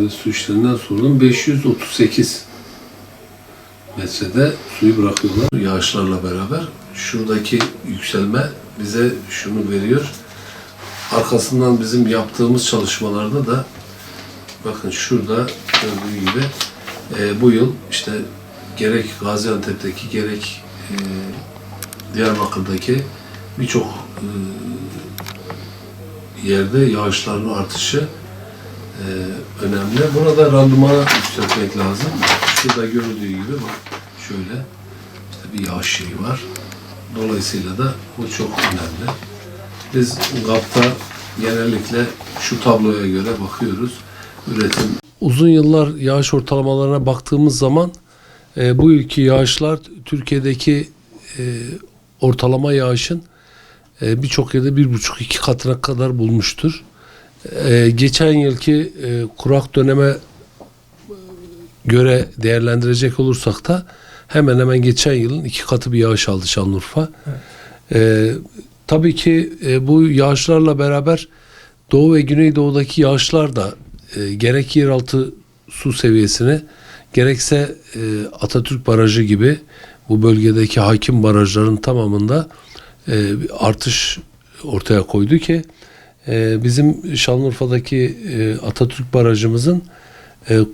Devlet Su İşleri'nden sordum. 538 metrede suyu bırakıyorlar yağışlarla beraber. Şuradaki yükselme bize şunu veriyor. Arkasından bizim yaptığımız çalışmalarda da bakın şurada gördüğü gibi bu yıl işte gerek Gaziantep'teki gerek Diyarbakır'daki birçok yerde yağışların artışı önemli. Burada randımanı yükseltmek lazım. Şurada gördüğü gibi bak şöyle işte bir yağış şeyi var. Dolayısıyla da bu çok önemli. Biz GAP'ta genellikle şu tabloya göre bakıyoruz. Üretim. Uzun yıllar yağış ortalamalarına baktığımız zaman bu yılki yağışlar Türkiye'deki ortalama yağışın birçok yerde 1,5-2 katına kadar bulmuştur. Geçen yılki kurak döneme göre değerlendirecek olursak da hemen hemen geçen yılın 2 katı bir yağış aldı Şanlıurfa. Evet. Tabii ki bu yağışlarla beraber Doğu ve Güneydoğu'daki yağışlar da gerek yeraltı su seviyesini gerekse Atatürk Barajı gibi bu bölgedeki hakim barajların tamamında artış ortaya koydu ki bizim Şanlıurfa'daki Atatürk Barajımızın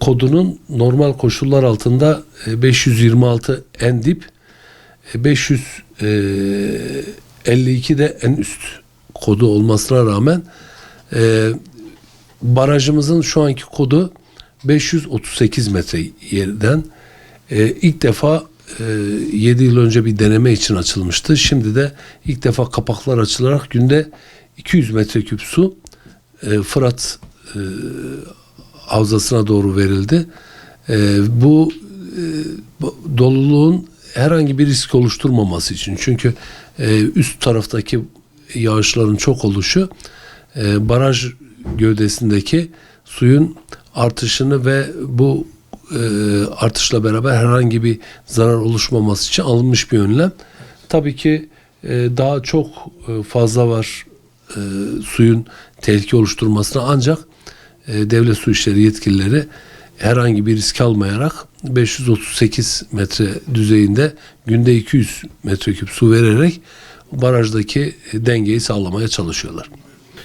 kodunun normal koşullar altında 526 en dip, 552 de en üst kodu olmasına rağmen barajımızın şu anki kodu 538 metre yerden ilk defa 7 yıl önce bir deneme için açılmıştı. Şimdi de ilk defa kapaklar açılarak günde 200 metreküp su Fırat havzasına doğru verildi. Bu doluluğun herhangi bir risk oluşturmaması için. Çünkü üst taraftaki yağışların çok oluşu baraj gövdesindeki suyun artışını ve bu artışla beraber herhangi bir zarar oluşmaması için alınmış bir önlem. Tabii ki daha çok fazla var suyun tehlike oluşturmasına, ancak devlet su işleri yetkilileri herhangi bir risk almayarak 538 metre düzeyinde günde 200 metreküp su vererek barajdaki dengeyi sağlamaya çalışıyorlar.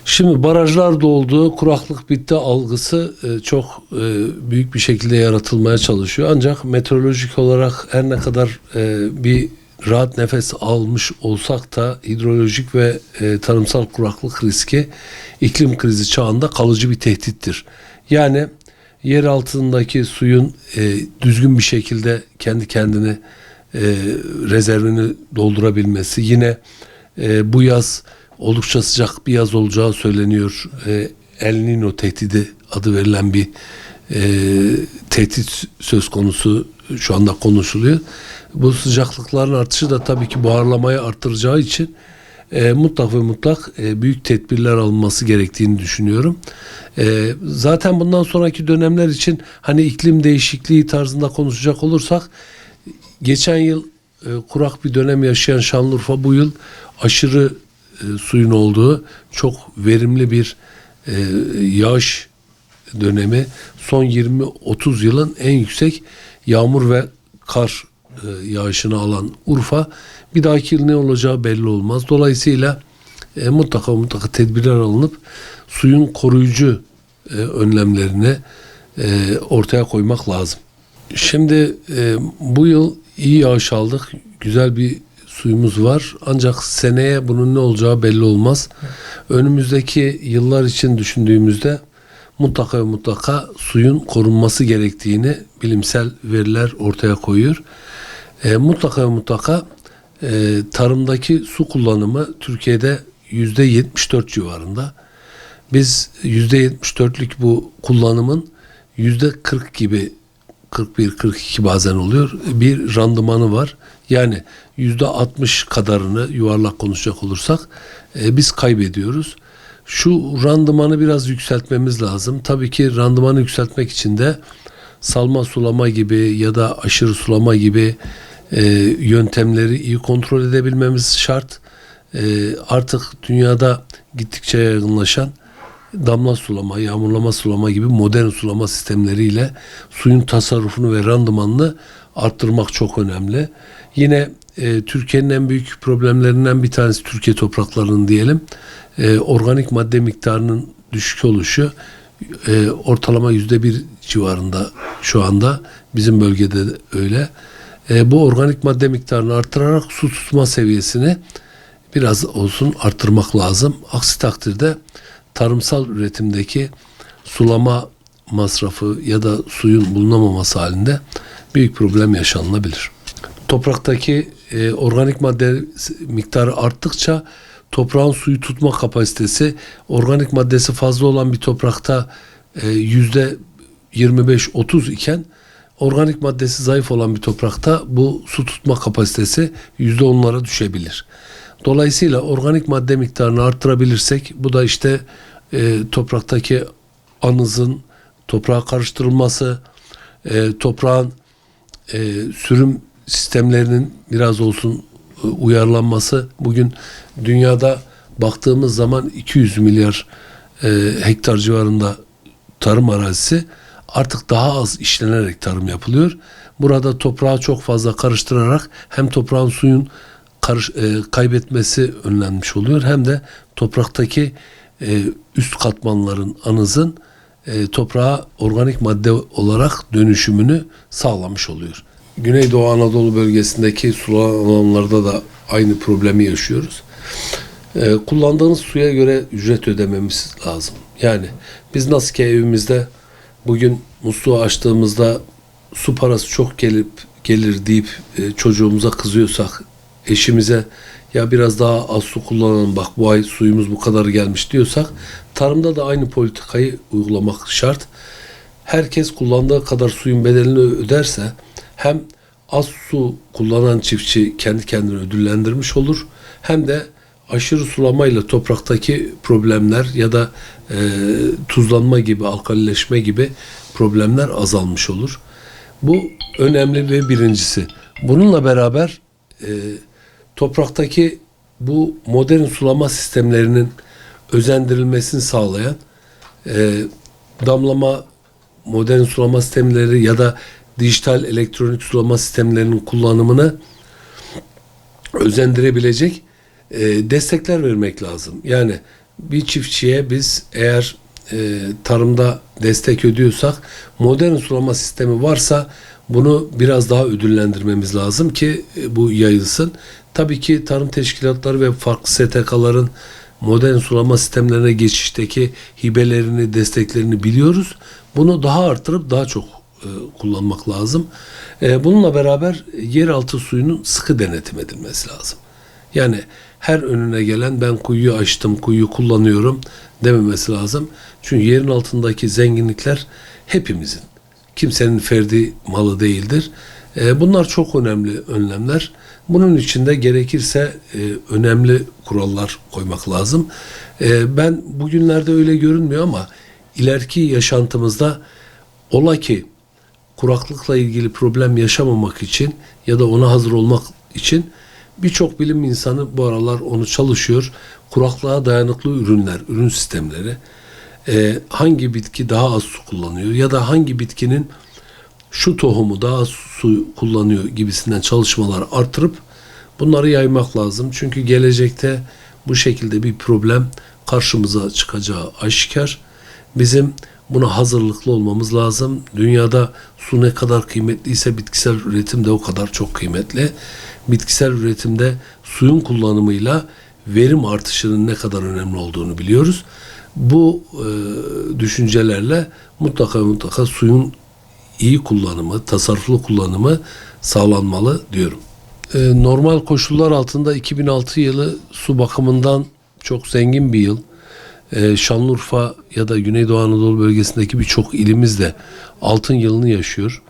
Şimdi barajlar doldu, kuraklık bitti algısı çok büyük bir şekilde yaratılmaya çalışıyor. Ancak meteorolojik olarak her ne kadar bir rahat nefes almış olsak da hidrolojik ve tarımsal kuraklık riski iklim krizi çağında kalıcı bir tehdittir. Yani yer altındaki suyun düzgün bir şekilde kendi kendini rezervini doldurabilmesi, yine bu yaz oldukça sıcak bir yaz olacağı söyleniyor. El Niño tehdidi adı verilen bir tehdit söz konusu şu anda konuşuluyor. Bu sıcaklıkların artışı da tabii ki buharlamayı arttıracağı için mutlak ve mutlak büyük tedbirler alınması gerektiğini düşünüyorum. Zaten bundan sonraki dönemler için hani iklim değişikliği tarzında konuşacak olursak, geçen yıl kurak bir dönem yaşayan Şanlıurfa bu yıl aşırı suyun olduğu çok verimli bir yağış dönemi, son 20-30 yılın en yüksek yağmur ve kar yağışını alan Urfa, bir dahaki yıl ne olacağı belli olmaz. Dolayısıyla mutlaka tedbirler alınıp suyun koruyucu önlemlerini ortaya koymak lazım. Şimdi bu yıl iyi yağış aldık, güzel bir suyumuz var, ancak seneye bunun ne olacağı belli olmaz. Önümüzdeki yıllar için düşündüğümüzde mutlaka suyun korunması gerektiğini bilimsel veriler ortaya koyuyor. Mutlaka tarımdaki su kullanımı Türkiye'de %74 civarında. Biz %74'lük bu kullanımın %40 gibi, 41-42 bazen oluyor, bir randımanı var. Yani %60 kadarını yuvarlak konuşacak olursak biz kaybediyoruz. Şu randımanı biraz yükseltmemiz lazım. Tabii ki randımanı yükseltmek için de salma sulama gibi ya da aşırı sulama gibi yöntemleri iyi kontrol edebilmemiz şart. Artık dünyada gittikçe yaygınlaşan damla sulama, yağmurlama sulama gibi modern sulama sistemleriyle suyun tasarrufunu ve randımanını arttırmak çok önemli. Yine Türkiye'nin en büyük problemlerinden bir tanesi, Türkiye topraklarının diyelim, organik madde miktarının düşük oluşu. Ortalama %1 civarında şu anda, bizim bölgede de öyle. Bu organik madde miktarını arttırarak su tutma seviyesini biraz olsun arttırmak lazım. Aksi takdirde tarımsal üretimdeki sulama masrafı ya da suyun bulunamaması halinde büyük problem yaşanılabilir. Topraktaki organik madde miktarı arttıkça toprağın suyu tutma kapasitesi, organik maddesi fazla olan bir toprakta %25-30 iken organik maddesi zayıf olan bir toprakta bu su tutma kapasitesi %10'lara düşebilir. Dolayısıyla organik madde miktarını arttırabilirsek, bu da işte topraktaki anızın toprağa karıştırılması, toprağın sürüm sistemlerinin biraz olsun uyarlanması. Bugün dünyada baktığımız zaman 200 milyar hektar civarında tarım arazisi artık daha az işlenerek tarım yapılıyor. Burada toprağı çok fazla karıştırarak hem toprağın suyun kaybetmesi önlenmiş oluyor, hem de topraktaki üst katmanların, anızın toprağa organik madde olarak dönüşümünü sağlamış oluyor. Güneydoğu Anadolu bölgesindeki sulama alanlarda da aynı problemi yaşıyoruz. Kullandığınız suya göre ücret ödememiz lazım. Yani biz nasıl ki evimizde bugün musluğu açtığımızda su parası çok gelir deyip çocuğumuza kızıyorsak, eşimize ya biraz daha az su kullanalım, bak bu ay suyumuz bu kadar gelmiş diyorsak, tarımda da aynı politikayı uygulamak şart. Herkes kullandığı kadar suyun bedelini öderse hem az su kullanan çiftçi kendi kendini ödüllendirmiş olur, hem de aşırı sulamayla topraktaki problemler ya da tuzlanma gibi, alkalileşme gibi problemler azalmış olur. Bu önemli ve birincisi. Bununla beraber topraktaki bu modern sulama sistemlerinin özendirilmesini sağlayan damlama, modern sulama sistemleri ya da dijital elektronik sulama sistemlerinin kullanımını özendirebilecek destekler vermek lazım. Yani bir çiftçiye biz eğer tarımda destek ödüyorsak, modern sulama sistemi varsa bunu biraz daha ödüllendirmemiz lazım ki bu yayılsın. Tabii ki tarım teşkilatları ve farklı STK'ların modern sulama sistemlerine geçişteki hibelerini, desteklerini biliyoruz. Bunu daha artırıp daha çok kullanmak lazım. Bununla beraber yeraltı suyunun sıkı denetim edilmesi lazım. Yani her önüne gelen ben kuyuyu açtım, kuyuyu kullanıyorum dememesi lazım. Çünkü yerin altındaki zenginlikler hepimizin, kimsenin ferdi malı değildir. Bunlar çok önemli önlemler. Bunun için de gerekirse önemli kurallar koymak lazım. Ben bugünlerde öyle görünmüyor ama ileriki yaşantımızda ola ki kuraklıkla ilgili problem yaşamamak için ya da ona hazır olmak için birçok bilim insanı bu aralar onu çalışıyor. Kuraklığa dayanıklı ürünler, ürün sistemleri, hangi bitki daha az su kullanıyor ya da hangi bitkinin şu tohumu daha az su kullanıyor gibisinden çalışmalar artırıp bunları yaymak lazım. Çünkü gelecekte bu şekilde bir problem karşımıza çıkacağı aşikar. Bizim buna hazırlıklı olmamız lazım. Dünyada su ne kadar kıymetliyse bitkisel üretim de o kadar çok kıymetli. Bitkisel üretimde suyun kullanımıyla verim artışının ne kadar önemli olduğunu biliyoruz. Bu düşüncelerle mutlaka suyun iyi kullanımı, tasarruflu kullanımı sağlanmalı diyorum. Normal koşullar altında 2006 yılı su bakımından çok zengin bir yıl. Şanlıurfa ya da Güneydoğu Anadolu bölgesindeki birçok ilimiz de altın yılını yaşıyor.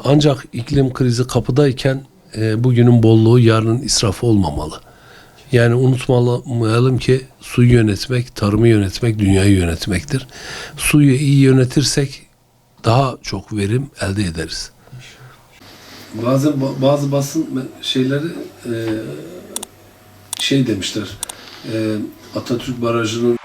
Ancak iklim krizi kapıdayken bugünün bolluğu yarının israfı olmamalı. Yani unutmayalım ki suyu yönetmek, tarımı yönetmek, dünyayı yönetmektir. Suyu iyi yönetirsek daha çok verim elde ederiz. Bazı basın şeyleri demişler. Atatürk Barajı'nın